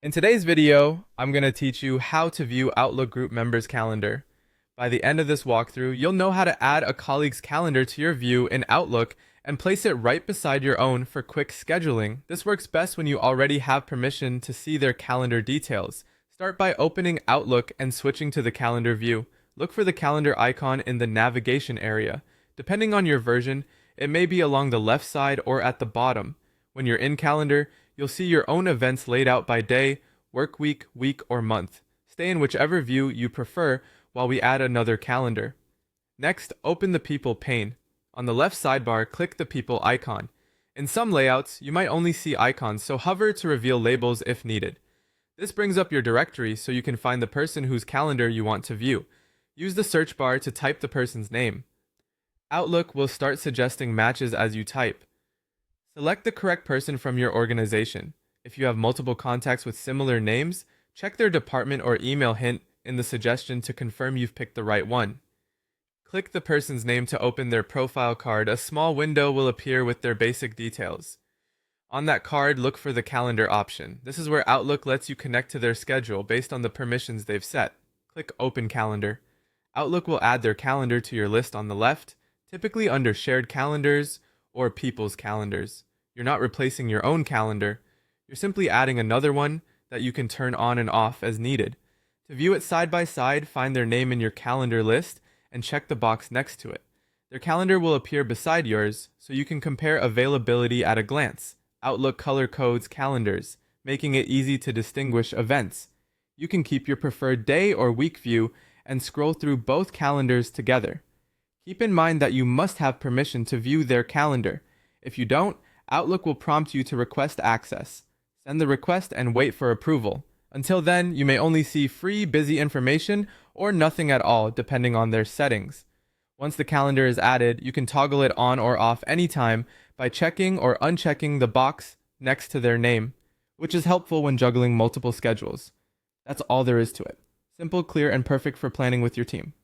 In today's video, I'm going to teach you how to view Outlook group members' calendar. By the end of this walkthrough, you'll know how to add a colleague's calendar to your view in Outlook and place it right beside your own for quick scheduling. This works best when you already have permission to see their calendar details. Start by opening Outlook and switching to the calendar view. Look for the calendar icon in the navigation area. Depending on your version, it may be along the left side or at the bottom. When you're in calendar, you'll see your own events laid out by day, work week, week, or month. Stay in whichever view you prefer while we add another calendar. Next, open the People pane. On the left sidebar, click the People icon. In some layouts, you might only see icons, so hover to reveal labels if needed. This brings up your directory so you can find the person whose calendar you want to view. Use the search bar to type the person's name. Outlook will start suggesting matches as you type. Select the correct person from your organization. If you have multiple contacts with similar names, check their department or email hint in the suggestion to confirm you've picked the right one. Click the person's name to open their profile card. A small window will appear with their basic details. On that card, look for the calendar option. This is where Outlook lets you connect to their schedule based on the permissions they've set. Click Open Calendar. Outlook will add their calendar to your list on the left, typically under Shared Calendars or People's Calendars. You're not replacing your own calendar. You're simply adding another one that you can turn on and off as needed. To view it side by side, find their name in your calendar list and check the box next to it. Their calendar will appear beside yours, so you can compare availability at a glance. Outlook color codes calendars, making it easy to distinguish events. You can keep your preferred day or week view and scroll through both calendars together. Keep in mind that you must have permission to view their calendar. If you don't, Outlook will prompt you to request access. Send the request and wait for approval. Until then, you may only see free, busy information or nothing at all, depending on their settings. Once the calendar is added, you can toggle it on or off anytime by checking or unchecking the box next to their name, which is helpful when juggling multiple schedules. That's all there is to it. Simple, clear, and perfect for planning with your team.